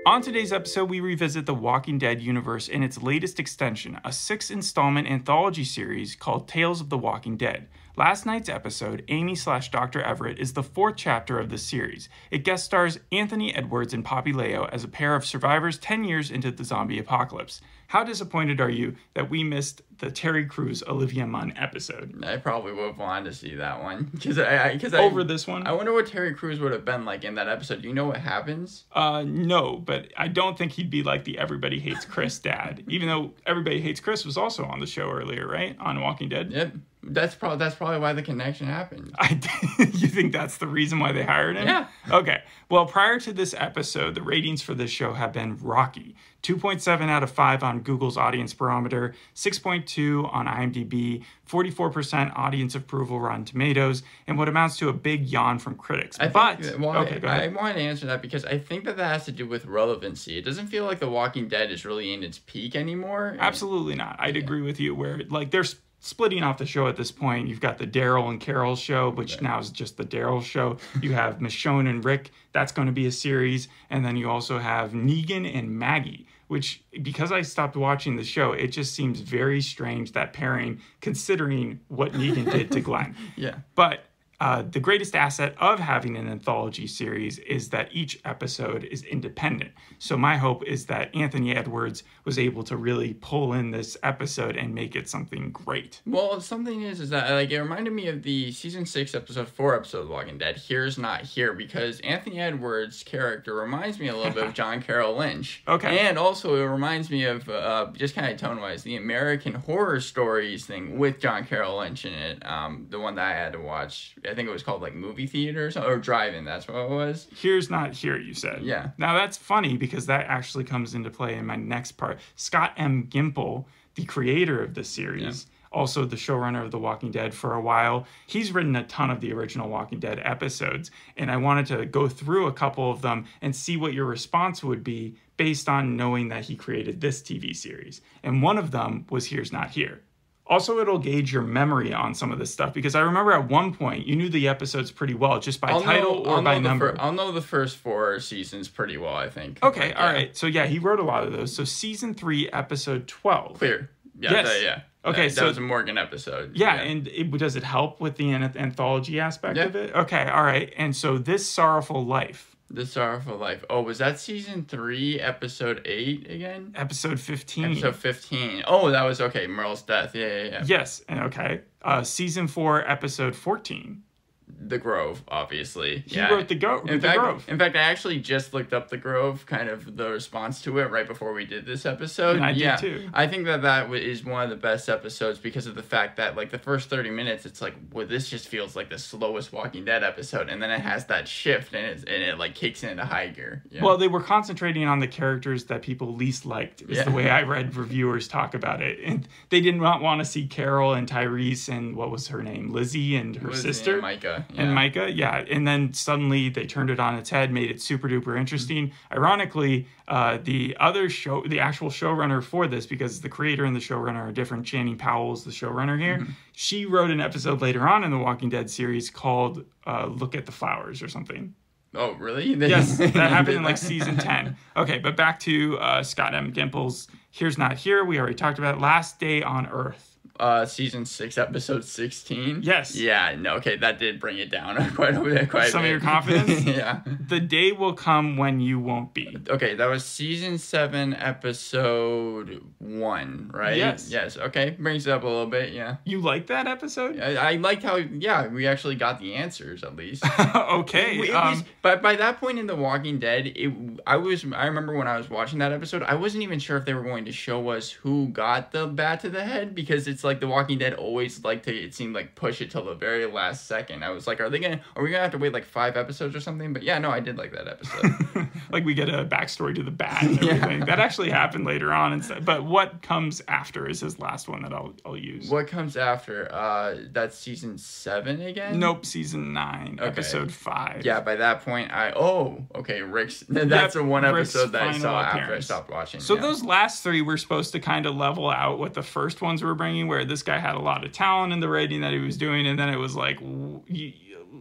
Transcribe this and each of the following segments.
On today's episode, we revisit the Walking Dead universe in its latest extension, a 6-installment anthology series called Tales of the Walking Dead. Last night's episode, Amy/Dr. Everett, is the 4th chapter of the series. It guest stars Anthony Edwards and Poppy Leo as a pair of survivors 10 years into the zombie apocalypse. How disappointed are you that we missed the Terry Crews Olivia Munn episode? I probably would have wanted to see that one. Over this one? I wonder what Terry Crews would have been like in that episode. Do you know what happens? No, but I don't think he'd be like the Everybody Hates Chris dad. Even though Everybody Hates Chris was also on the show earlier, right? On Walking Dead? Yep. That's probably why the connection happened. You think that's the reason why they hired him? Yeah. Okay. Well, prior to this episode, the ratings for this show have been rocky. 2.7 out of 5 on Google's audience barometer, 6.2 on IMDb, 44% audience approval Rotten Tomatoes, and what amounts to a big yawn from critics. I wanted to answer that because I think that has to do with relevancy. It doesn't feel like The Walking Dead is really in its peak anymore. Absolutely not. I'd agree with you where, like, there's splitting off the show at this point. You've got the Daryl and Carol show, which now is just the Daryl show. You have Michonne and Rick. That's going to be a series. And then you also have Negan and Maggie, which, because I stopped watching the show, it just seems very strange, that pairing, considering what Negan did to Glenn. Yeah. But the greatest asset of having an anthology series is that each episode is independent. So my hope is that Anthony Edwards was able to really pull in this episode and make it something great. Well, something is that, like, it reminded me of the season 6 episode 4 episode of Walking Dead, Here's Not Here, because Anthony Edwards' character reminds me a little bit of John Carroll Lynch. Okay. And also it reminds me of, just kind of tone-wise, the American Horror Stories thing with John Carroll Lynch in it. The one that I had to watch, I think it was called like movie theater or something, or drive-in, that's what it was. Here's Not Here, you said. Yeah. Now that's funny because that actually comes into play in my next part. Scott M. Gimple, the creator of this series, also the showrunner of The Walking Dead for a while, he's written a ton of the original Walking Dead episodes, and I wanted to go through a couple of them and see what your response would be based on knowing that he created this TV series. And one of them was Here's Not Here. Also, it'll gauge your memory on some of this stuff, because I remember at one point you knew the episodes pretty well, just by title or by number. I'll know the first 4 seasons pretty well, I think. Okay, all right. So yeah, he wrote a lot of those. So season 3, episode 12. Clear. Yeah, yes. Okay, that was a Morgan episode. Yeah, and does it help with the anthology aspect of it? Okay, all right. And so This Sorrowful Life. This Sorrowful Life. Oh, was that season 3, episode 8 again? Episode 15. Episode 15. Oh, that was, okay, Merle's death. Yeah. Yes, and okay. Season 4, episode 14. The Grove, obviously. He wrote The Grove. In fact, I actually just looked up The Grove, kind of the response to it right before we did this episode. And I did too. I think that is one of the best episodes because of the fact that, like, the first 30 minutes, it's like, well, this just feels like the slowest Walking Dead episode, and then it has that shift, and it like kicks into high gear. Yeah. Well, they were concentrating on the characters that people least liked, is the way I read reviewers talk about it. And they did not want to see Carol and Tyrese and, what was her name, Lizzie and her sister? And Micah. And Micah, and then suddenly they turned it on its head, made it super duper interesting. Ironically, the actual showrunner for this, because the creator and the showrunner are different, Channing Powell is the showrunner here. She wrote an episode later on in the Walking Dead series called Look at the Flowers or something. Oh, really? Yes, that happened in like season 10. Okay, but back to Scott M. Gimple's Here's Not Here. We already talked about it. Last Day on Earth. Season 6, episode 16. Yes. Yeah, no, okay, that did bring it down quite a bit. Some of your confidence? Yeah. The day will come when you won't be. Okay, that was season 7, episode 1, right? Yes. Okay, brings it up a little bit, yeah. You like that episode? I liked how, we actually got the answers, at least. Okay. But by that point in The Walking Dead, I remember when I was watching that episode, I wasn't even sure if they were going to show us who got the bat to the head, because it's like The Walking Dead always like to, it seemed like, push it till the very last second. I was like, are we gonna have to wait like 5 episodes or something? But yeah, no, I did like that episode. Like we get a backstory to the bat and everything. That actually happened later on instead. But what comes after is his last one that I'll use. What comes after? That's season 7 again? Nope, season 9, episode 5. Yeah, by that point Rick's that's the one episode that I saw after I stopped watching. So those last 3 were supposed to kind of level out what the first ones were bringing, where this guy had a lot of talent in the writing that he was doing, and then it was like a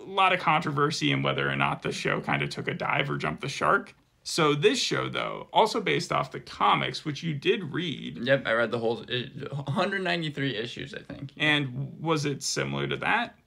lot of controversy in whether or not the show kind of took a dive or jumped the shark. So this show, though, also based off the comics, which you did read. Yep, I read the whole 193 issues, I think. And was it similar to that?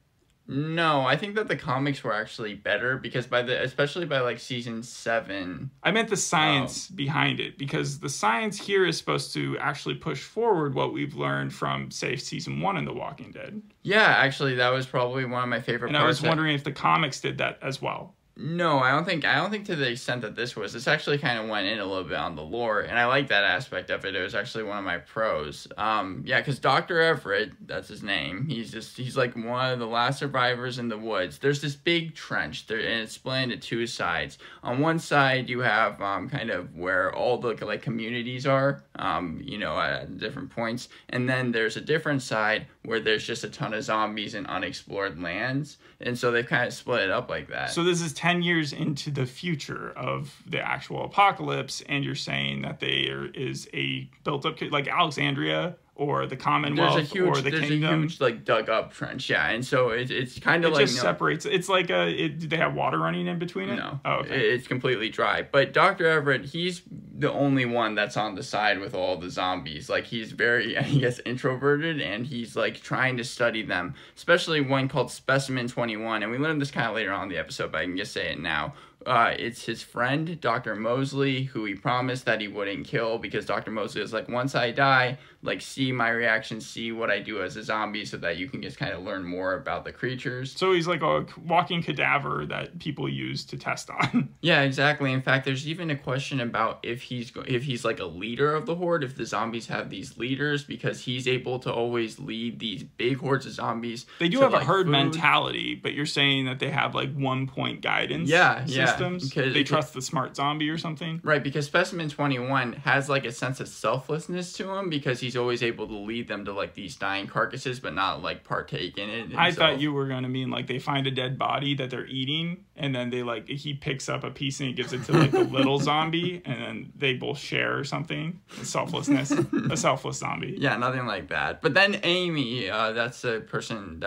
No, I think that the comics were actually better because especially by like season 7. I meant the science behind it, because the science here is supposed to actually push forward what we've learned from, say, season 1 in The Walking Dead. Yeah, actually, that was probably one of my favorite parts. And I was wondering if the comics did that as well. No, I don't think to the extent that this actually kind of went in a little bit on the lore, and I like that aspect of it. It was actually one of my pros. Yeah, because Dr. Everett, that's his name, he's like one of the last survivors in the woods. There's this big trench there, and it's split into 2 sides. On one side, you have kind of where all the like communities are, at different points, and then there's a different side where there's just a ton of zombies and unexplored lands, and so they've kind of split it up like that. So this is 10 years into the future of the actual apocalypse, and you're saying that there is a built-up, like Alexandria or the Commonwealth or the Kingdom. There's a huge, like, dug-up trench, yeah, and so it's kind of like... It just separates. It's like do they have water running in between it? No. Oh, okay. It's completely dry. But Dr. Everett, he's the only one that's on the side with all the zombies. Like, he's very, I guess, introverted, and he's, like, trying to study them, especially one called Specimen 21, and we learned this kind of later on in the episode, but I can just say it now. It's his friend, Dr. Mosley, who he promised that he wouldn't kill, because Dr. Mosley was like, once I die, like, see my reaction, see what I do as a zombie, so that you can just kind of learn more about the creatures. So he's like a walking cadaver that people use to test on. Yeah, exactly. In fact, there's even a question about if he's like a leader of the horde, if the zombies have these leaders, because he's able to always lead these big hordes of zombies. They do have a herd mentality, but you're saying that they have like 1-point guidance systems? They trust the smart zombie or something? Right, because Specimen 21 has like a sense of selflessness to him, because he's always able to lead them to like these dying carcasses, but not like partake in it himself. I thought you were going to mean like they find a dead body that they're eating, and then he picks up a piece and he gives it to like the little zombie, and then they both share or something. Selflessness. A selfless zombie. Yeah, nothing like that. But then Amy, that's a person,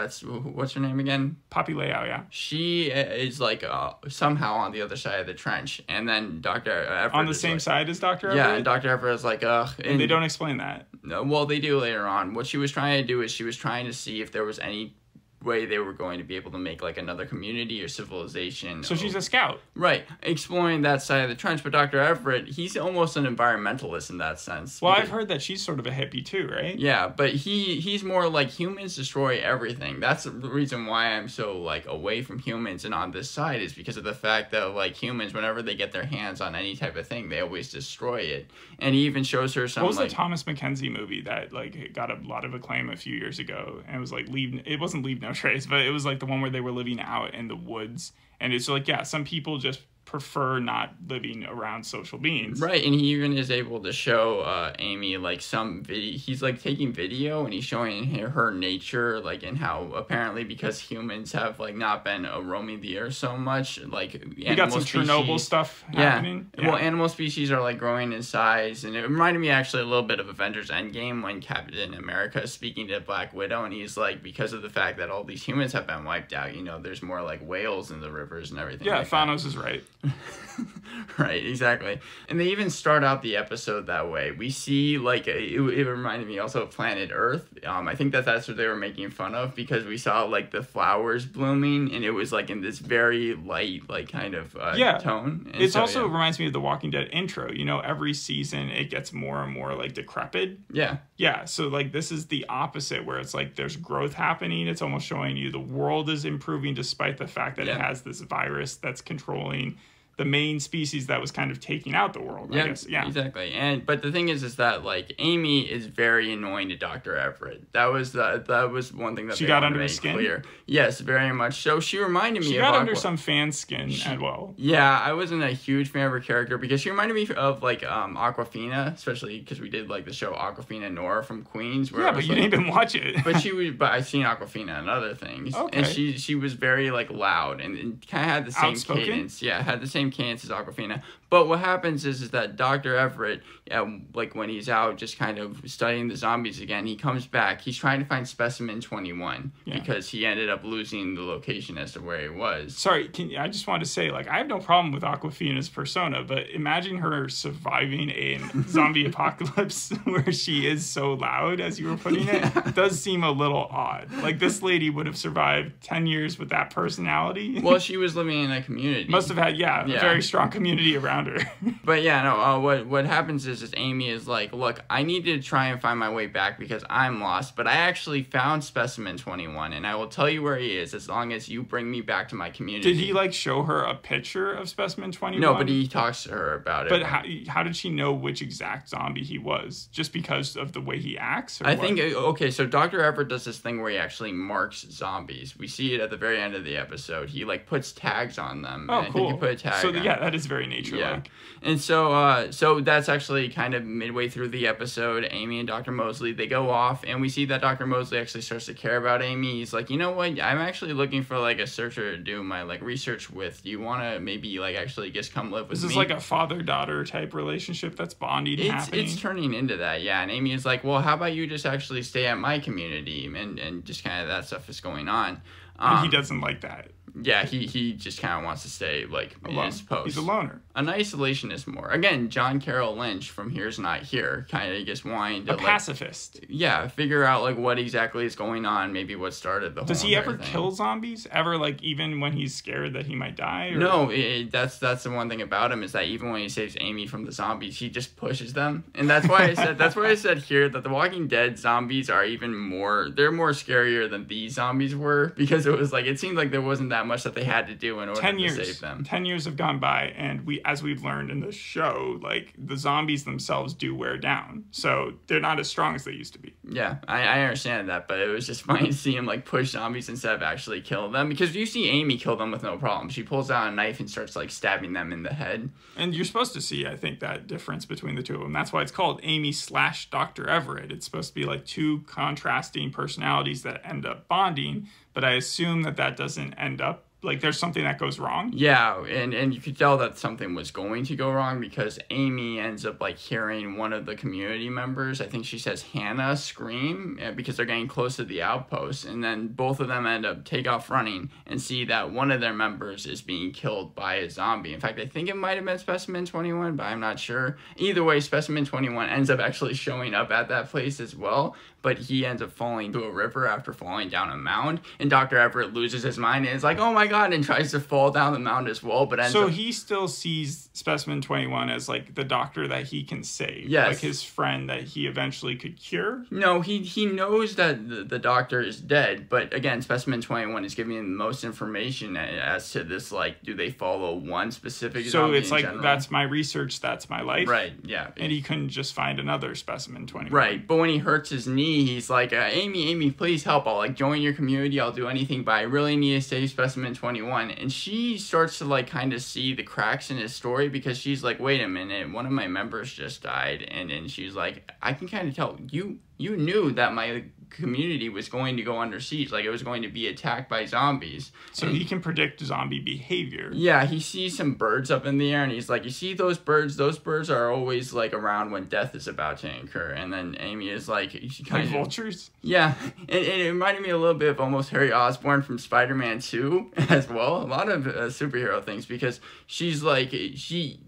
what's her name again? Poppy Layout, yeah. She is like somehow on the other side of the trench, and then Dr. Everett on the same side as Dr. Everett? Yeah, and Dr. Everett is like, ugh. And they don't explain that. Well, they do later on. What she was trying to do is she was trying to see if there was any way they were going to be able to make like another community or civilization. So she's a scout. Right. Exploring that side of the trench. But Dr. Everett, he's almost an environmentalist in that sense. Well, I've heard that she's sort of a hippie too, right? Yeah, but he's more like humans destroy everything. That's the reason why I'm so like away from humans and on this side, is because of the fact that like humans, whenever they get their hands on any type of thing, they always destroy it. And he even shows her some. What was the Thomas Mackenzie movie that like got a lot of acclaim a few years ago? And it was like it wasn't Leave No Trace, but it was like the one where they were living out in the woods, and it's like, yeah, some people just prefer not living around social beings. Right, and he even is able to show Amy like some video. He's like taking video and he's showing her nature, like, and how apparently because humans have like not been roaming the earth so much, like we got some Chernobyl stuff happening. Yeah. Well, animal species are like growing in size, and it reminded me actually a little bit of Avengers Endgame when Captain America is speaking to Black Widow, and he's like, because of the fact that all these humans have been wiped out, there's more like whales in the rivers and everything. Yeah, like Thanos is right. Right, exactly. And they even start out the episode that way. We see like it reminded me also of Planet Earth. I think that's what they were making fun of, because we saw like the flowers blooming, and it was like in this very light like kind of tone. And it also reminds me of the Walking Dead intro. Every season it gets more and more like decrepit. Yeah, so like this is the opposite, where it's like there's growth happening. It's almost showing you the world is improving despite the fact that it has this virus that's controlling the main species that was kind of taking out the world, I guess. Yeah, exactly. But the thing is that like Amy is very annoying to Dr. Everett. That was one thing that she got under his skin. Clear. Yes, very much. So she reminded me. She got under some fan's skin as well. Yeah, I wasn't a huge fan of her character, because she reminded me of like Awkwafina, especially because we did like the show Awkwafina Nora from Queens. Where but you didn't even watch it. But I've seen Awkwafina and other things. Okay. And she was very like loud and kind of had the same outspoken? cadence. Yeah, had the same cadence as Awkwafina. But what happens is that Dr. Everett, like when he's out just kind of studying the zombies again, he comes back. He's trying to find specimen 21 because he ended up losing the location as to where he was. Sorry, I just wanted to say, like, I have no problem with Awkwafina's persona, but imagine her surviving a zombie apocalypse where she is so loud, as you were putting it. It does seem a little odd. Like, this lady would have survived 10 years with that personality. Well, she was living in a community. Must have had, a very strong community around her. But yeah, no, what happens is Amy is like, look, I need to try and find my way back because I'm lost, but I actually found specimen 21, and I will tell you where he is as long as you bring me back to my community. Did he, like, show her a picture of specimen 21? No, but he talks to her about it. But how did she know which exact zombie he was? Just because of the way he acts? Or I think, okay, so Dr. Everett does this thing where he actually marks zombies. We see it at the very end of the episode. He, like, puts tags on them. Oh, and cool. I think he put a tag on. Yeah, that is very nature-like. Yeah. And so that's actually kind of midway through the episode. Amy and Dr. Mosley, they go off, and we see that Dr. Mosley actually starts to care about Amy. He's like, you know what? I'm actually looking for, like, a searcher to do my, like, research with. Do you want to maybe, like, actually just come live with me? This is like a father-daughter type relationship that's bonding happening. It's turning into that, yeah. And Amy is like, well, how about you just actually stay at my community? And just kind of that stuff is going on. And he doesn't like that. Yeah, he just kind of wants to stay, like, in his post. He's a loner. An isolationist more. Again, John Carroll Lynch from Here's Not Here kind of just wanting to, a pacifist. Yeah, figure out, like, what exactly is going on, maybe what started the whole Does he ever thing. kill zombies? Ever, like, even when he's scared that he might die? Or? No, that's the one thing about him is that even when he saves Amy from the zombies, he just pushes them. And that's why I said here that the Walking Dead zombies are even more, they're more scarier than these zombies were, because it was like, it seemed like there wasn't that much that they had to do in order to save them. 10 years have gone by, and as we've learned in the show, like, the zombies themselves do wear down. So they're not as strong as they used to be. Yeah, I understand that, but it was just funny to see him, like, push zombies instead of actually kill them, because you see Amy kill them with no problem. She pulls out a knife and starts, like, stabbing them in the head. And you're supposed to see, I think, that difference between the two of them. That's why it's called Amy / Dr. Everett. It's supposed to be, like, two contrasting personalities that end up bonding, but I assume that doesn't end up, like, there's something that goes wrong. Yeah, and you could tell that something was going to go wrong because Amy ends up, like, hearing one of the community members, I think she says Hannah, scream because they're getting close to the outpost, and then both of them end up take off running and see that one of their members is being killed by a zombie. In fact, I think it might have been Specimen 21, but I'm not sure. Either way, Specimen 21 ends up actually showing up at that place as well, but he ends up falling to a river after falling down a mound, and Dr. Everett loses his mind and is like, oh my god, and tries to fall down the mound as well, but ends up... he still sees Specimen 21 as, like, the doctor that he can save. Yes. Like, his friend that he eventually could cure. No, he knows that the doctor is dead, but again, Specimen 21 is giving him the most information as to this, like, do they follow one specific zombie it's like, general? That's my research, that's my life. Right, yeah. And he couldn't just find another Specimen 21. Right, but when he hurts his knee, he's like, Amy, please help. I'll, like, join your community. I'll do anything, but I really need to save Specimen 21. And she starts to, like, kind of see the cracks in his story because she's like, wait a minute, one of my members just died. And then she's like, I can kind of tell you knew that my community was going to go under siege, like it was going to be attacked by zombies. So he can predict zombie behavior. Yeah, he sees some birds up in the air and he's like, you see those birds? Those birds are always, like, around when death is about to incur. And then Amy is like, she kind of vultures? Yeah, and it reminded me a little bit of almost Harry Osborn from Spider-Man 2 as well. A lot of superhero things, because she's like, she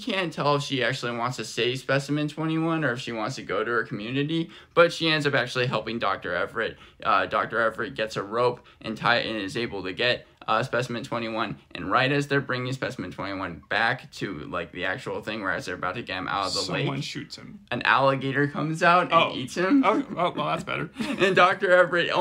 can't tell if she actually wants to save Specimen 21 or if she wants to go to her community, but she ends up actually helping Dr. Everett. Dr. Everett gets a rope and is able to get Specimen 21, and right as they're bringing Specimen 21 back to, like, the actual thing, where as they're about to get him out of the lake, someone shoots him. An alligator comes out and eats him. Oh, well, that's better. And Dr. Everett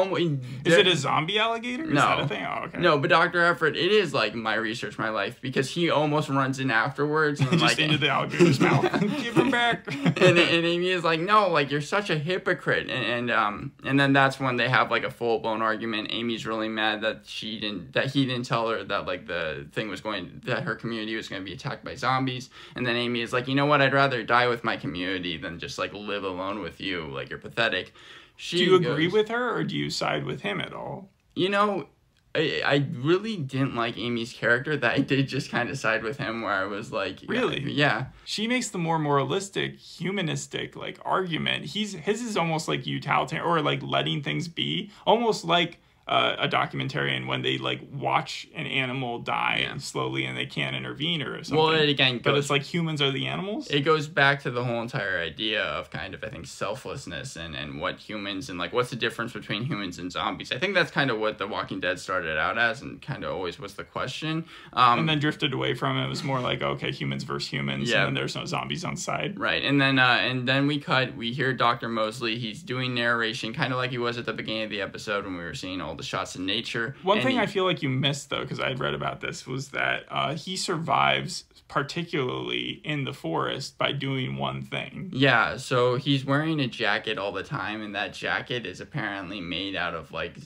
is it a zombie alligator? Is that a thing? Oh, okay. No, but Dr. Everett, it is, like, my research, my life, because he almost runs in afterwards and, just, like, into the alligator's mouth. Give him back. and Amy is like, no, like, you're such a hypocrite. And then that's when they have, like, a full blown argument. Amy's really mad that he didn't tell her that, like, that her community was going to be attacked by zombies. And then Amy is like, you know what, I'd rather die with my community than just, like, live alone with you. Like, you're pathetic. Do you agree with her, or do you side with him at all? You know, I really didn't like Amy's character, that I did just kind of side with him, where I was like, really? Yeah. She makes the more moralistic, humanistic, like, argument. His is almost like utilitarian, or like letting things be, almost like a documentarian when they like watch an animal die slowly and they can't intervene or something. Well, it again but it's like humans are the animals. It goes back to the whole entire idea of kind of, I think, selflessness and what humans, and like what's the difference between humans and zombies. I think that's kind of what The Walking Dead started out as, and kind of always was the question. And then drifted away from it. It was more like, okay, humans versus humans, and then there's no zombies on side. Right, and then we hear Dr. Mosley. He's doing narration, kind of like he was at the beginning of the episode when we were seeing all the shots in nature. One thing I feel like you missed, though, because I had read about this, was that he survives particularly in the forest by doing one thing. Yeah, so he's wearing a jacket all the time, and that jacket is apparently made out of like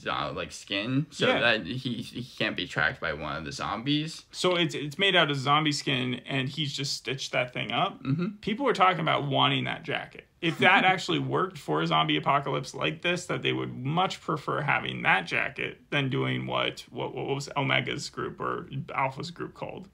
skin, so that he can't be tracked by one of the zombies. So it's made out of zombie skin, and he's just stitched that thing up. Mm-hmm. People were talking about wanting that jacket. If that actually worked for a zombie apocalypse like this, that they would much prefer having that jacket than doing what was Omega's group or Alpha's group called?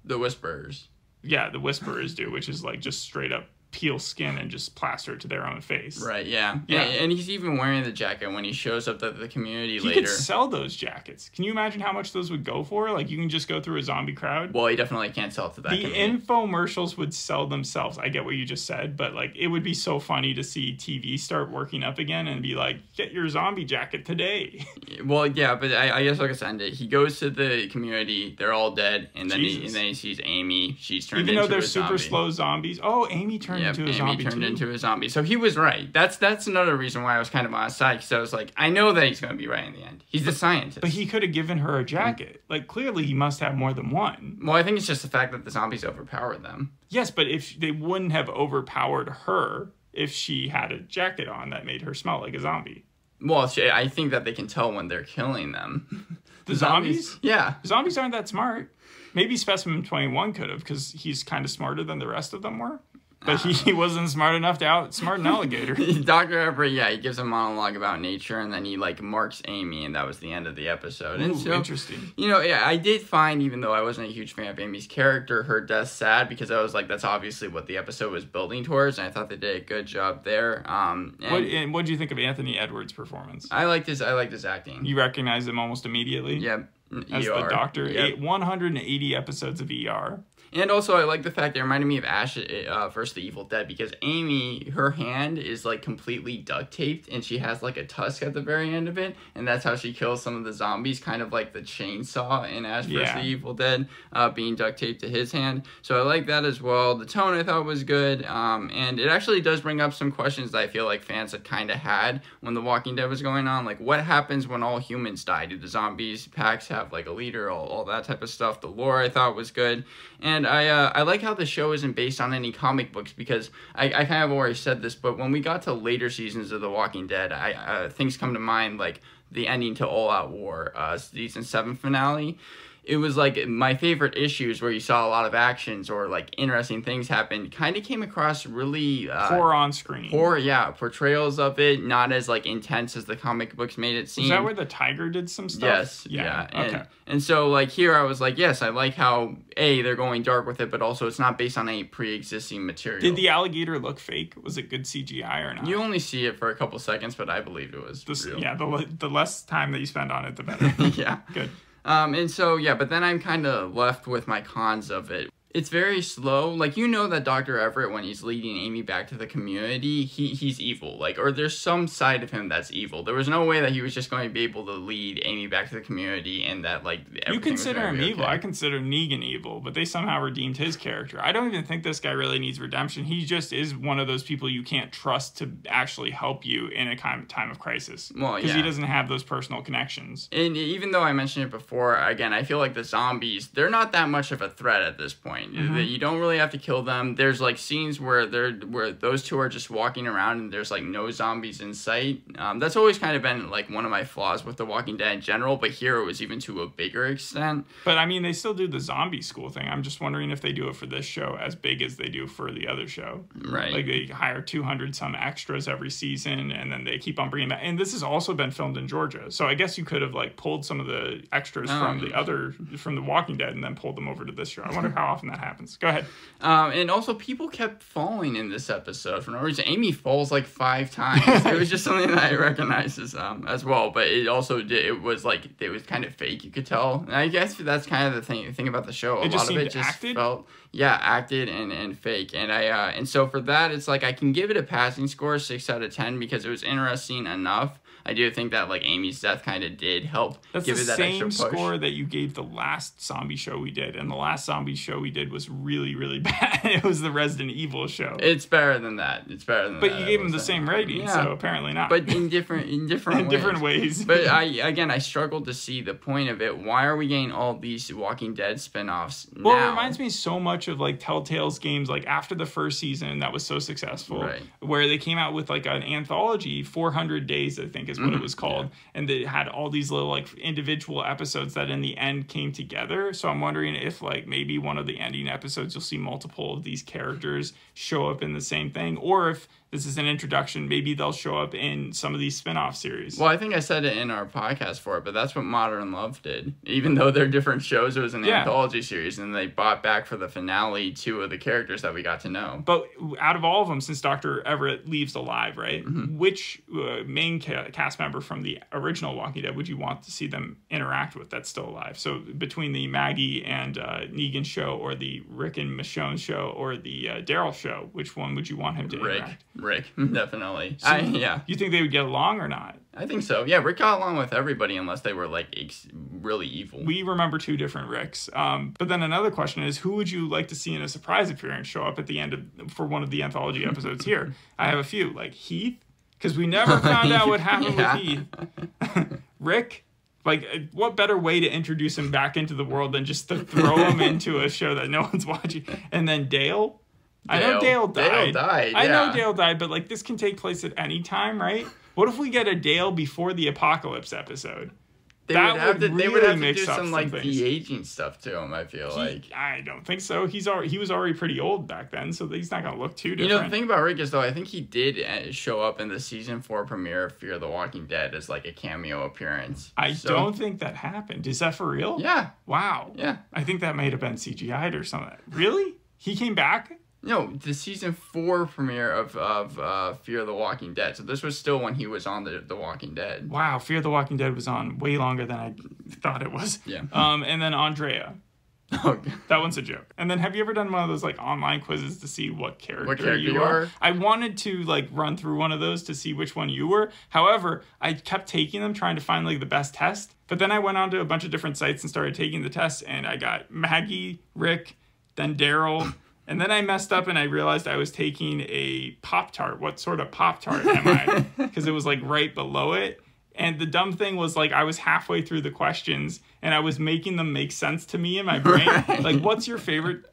The Whisperers. Yeah, the Whisperers do, which is like just straight up peel skin and just plaster it to their own face. Right, yeah. And he's even wearing the jacket when he shows up at the community later. He could sell those jackets. Can you imagine how much those would go for? Like, you can just go through a zombie crowd. Well, he definitely can't sell it to that The infomercials would sell themselves. I get what you just said, but like, it would be so funny to see TV start working up again and be like, get your zombie jacket today. Well, yeah, but I guess like I said, he goes to the community, they're all dead, and then he sees Amy. She's turned into a zombie. Even though they're super slow zombies. Oh, Amy turned into a zombie too. Into a zombie. So he was right. That's another reason why I was kind of on his side, because I was like, I know that he's going to be right in the end. He's the scientist. But he could have given her a jacket. Like, clearly he must have more than one. Well, I think it's just the fact that the zombies overpowered them. Yes, but if they wouldn't have overpowered her if she had a jacket on that made her smell like a zombie. Well, I think that they can tell when they're killing them. The zombies? Yeah. Zombies aren't that smart. Maybe Specimen 21 could have, because he's kind of smarter than the rest of them were. But he wasn't smart enough to outsmart an alligator. Dr. Everett, he gives a monologue about nature, and then he, like, marks Amy, and that was the end of the episode. And so, interesting. I did find, even though I wasn't a huge fan of Amy's character, her death sad, because I was like, that's obviously what the episode was building towards, and I thought they did a good job there. What did you think of Anthony Edwards' performance? I liked his acting. You recognized him almost immediately? Yeah. As the doctor. Yep. 180 episodes of ER. And also, I like the fact that it reminded me of Ash versus the Evil Dead, because Amy, her hand is, like, completely duct taped, and she has, like, a tusk at the very end of it, and that's how she kills some of the zombies, kind of like the chainsaw in Ash versus the Evil Dead, being duct taped to his hand. So I like that as well. The tone I thought was good, and it actually does bring up some questions that I feel like fans had kind of had when The Walking Dead was going on. Like, what happens when all humans die? Do the zombies packs have, like, a leader? All that type of stuff. The lore I thought was good. And I like how the show isn't based on any comic books, because I kind of already said this, but when we got to later seasons of The Walking Dead, things come to mind, like the ending to All Out War, season 7 finale. It was like my favorite issues where you saw a lot of actions or like interesting things happen kind of came across really horror on screen. Portrayals of it, not as like intense as the comic books made it seem. Is that where the tiger did some stuff? Yes. Yeah. Okay. And so like here I was like, yes, I like how they're going dark with it, but also it's not based on any pre-existing material. Did the alligator look fake? Was it good CGI or not? You only see it for a couple seconds, but I believed it was real. Yeah, the less time that you spend on it, the better. Yeah. Good. And so, but then I'm kind of left with my cons of it. It's very slow. Like, you know that Dr. Everett, when he's leading Amy back to the community, he's evil. Like, or there's some side of him that's evil. There was no way that he was just going to be able to lead Amy back to the community and that, like, you consider him evil. I consider Negan evil, but they somehow redeemed his character. I don't even think this guy really needs redemption. He just is one of those people you can't trust to actually help you in a time of crisis. Well, because he doesn't have those personal connections. And even though I mentioned it before, again, I feel like the zombies, they're not that much of a threat at this point. point. You don't really have to kill them. There's like scenes where those two are just walking around and there's like no zombies in sight. That's always kind of been like one of my flaws with The Walking Dead in general, but here it was even to a bigger extent. But I mean, they still do the zombie school thing. I'm just wondering if they do it for this show as big as they do for the other show. Right. Like they hire 200 some extras every season, and then they keep on bringing back. And this has also been filmed in Georgia, so I guess you could have like pulled some of the extras from The Walking Dead and then pulled them over to this show. I wonder how often that happens. Go ahead. And also, people kept falling in this episode for no reason. Amy falls like 5 times. It was just something that I recognized as well. But it also it was kind of fake. You could tell. And I guess that's kind of the thing about the show. A lot of it just felt acted and fake. And so for that, it's like I can give it a passing score 6 out of 10 because it was interesting enough. I do think that like Amy's death kind of did help give it that extra push. That's the same score that you gave the last zombie show we did, and the last zombie show we did was really, really bad. It was the Resident Evil show. It's better than that. But you gave them the same rating, so apparently not. But in different ways. But I struggled to see the point of it. Why are we getting all these Walking Dead spinoffs now? Well, it reminds me so much of like Telltale's games, like after the first season that was so successful, where they came out with like an anthology, 400 Days, I think is what it was called, and they had all these little like individual episodes that in the end came together. So I'm wondering if like maybe one of the ending episodes you'll see multiple of these characters show up in the same thing, or if this is an introduction, maybe they'll show up in some of these spin-off series. Well, I think I said it in our podcast for it, but that's what Modern Love did. Even though they're different shows, it was an anthology series, and they brought back for the finale 2 of the characters that we got to know. But out of all of them, since Dr. Everett leaves alive, right, which main cast member from the original Walking Dead would you want to see them interact with that's still alive? So between the Maggie and Negan show, or the Rick and Michonne show, or the Daryl show, which one would you want him to interact? Rick, definitely. So you think they would get along or not? I think so. Yeah, Rick got along with everybody unless they were like really evil. We remember 2 different Ricks. But then another question is, who would you like to see in a surprise appearance show up at the end for one of the anthology episodes here? I have a few, like Heath, because we never found out what happened with Heath. Rick. Like, what better way to introduce him back into the world than just to throw him into a show that no one's watching? And then Dale. I know Dale died. I know Dale died, but like this can take place at any time, right? What if we get a Dale before the apocalypse episode? They would have to do some like de-aging stuff to him, I feel like. I don't think so. He was already pretty old back then, so he's not going to look too different. You know, the thing about Rick is, though, I think he did show up in the season 4 premiere of Fear the Walking Dead as like a cameo appearance. I don't think that happened. Is that for real? Yeah. Wow. Yeah. I think that might have been CGI'd or something. Really? He came back? No, the season 4 premiere of Fear the Walking Dead. So this was still when he was on the Walking Dead. Wow, Fear the Walking Dead was on way longer than I thought it was. Yeah. And then Andrea. Okay. That one's a joke. And then have you ever done one of those like online quizzes to see what character you are? I wanted to like run through one of those to see which one you were. However, I kept taking them trying to find like the best test. But then I went on to a bunch of different sites and started taking the tests, and I got Maggie, Rick, then Daryl. And then I messed up and I realized I was taking a Pop-Tart. What sort of Pop-Tart am I? Because it was like right below it. And the dumb thing was like I was halfway through the questions and I was making them make sense to me in my brain. Right. Like, what's your favorite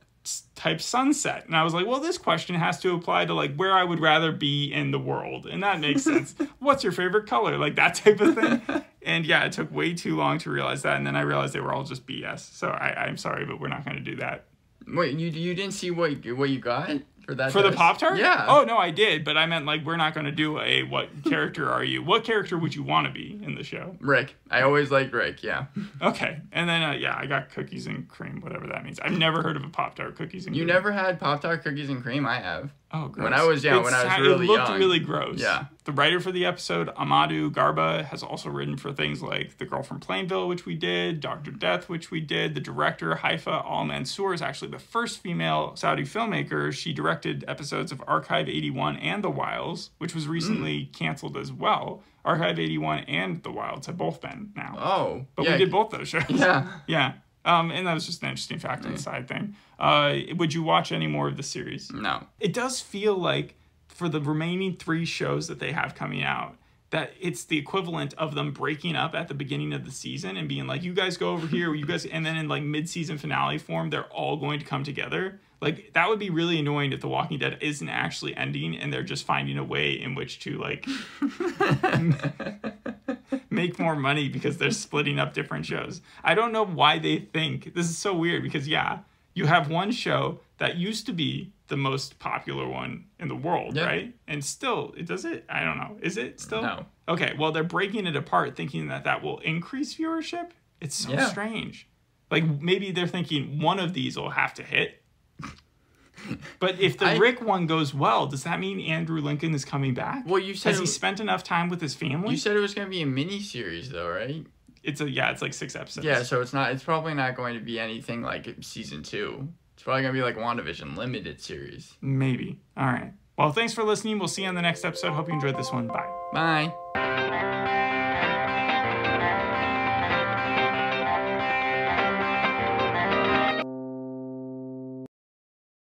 type sunset? And I was like, well, this question has to apply to like where I would rather be in the world. And that makes sense. What's your favorite color? Like that type of thing. And yeah, it took way too long to realize that. And then I realized they were all just BS. So I'm sorry, but we're not going to do that. Wait, you didn't see what you got for that? For the Pop-Tart? Yeah. Oh, no, I did, but I meant like we're not going to do a what character are you? What character would you want to be in the show? Rick. I always liked Rick, yeah. Okay. And then, I got cookies and cream, whatever that means. I've never heard of a Pop-Tart cookies and cream. You never had Pop-Tart cookies and cream? I have. Oh, gross. When I was really young. It looked really gross. Yeah. The writer for the episode, Amadou Garba, has also written for things like The Girl from Plainville, which we did, Dr. Death, which we did. The director, Haifa Al-Mansour, is actually the first female Saudi filmmaker. She directed episodes of Archive 81 and The Wilds, which was recently canceled as well. Archive 81 and The Wilds have both been now. Oh. But we did both those shows. Yeah. Yeah. And that was just an interesting fact on the side thing. Would you watch any more of the series? No. It does feel like for the remaining 3 shows that they have coming out, that it's the equivalent of them breaking up at the beginning of the season and being like, you guys go over here, you guys, and then in like mid-season finale form, they're all going to come together. Like, that would be really annoying if The Walking Dead isn't actually ending and they're just finding a way in which to, like, make more money because they're splitting up different shows. I don't know why they think... This is so weird because, yeah, you have one show that used to be the most popular one in the world, right? And still, does it? I don't know. Is it still? No. Okay, well, they're breaking it apart thinking that will increase viewership. It's so strange. Like, maybe they're thinking one of these will have to hit. But if the Rick one goes well, does that mean Andrew Lincoln is coming back? Well, you said... Has he spent enough time with his family? You said it was going to be a mini-series, though, right? It's like 6 episodes. Yeah, so it's probably not going to be anything like season 2. It's probably going to be like WandaVision limited series. Maybe. All right. Well, thanks for listening. We'll see you on the next episode. Hope you enjoyed this one. Bye. Bye.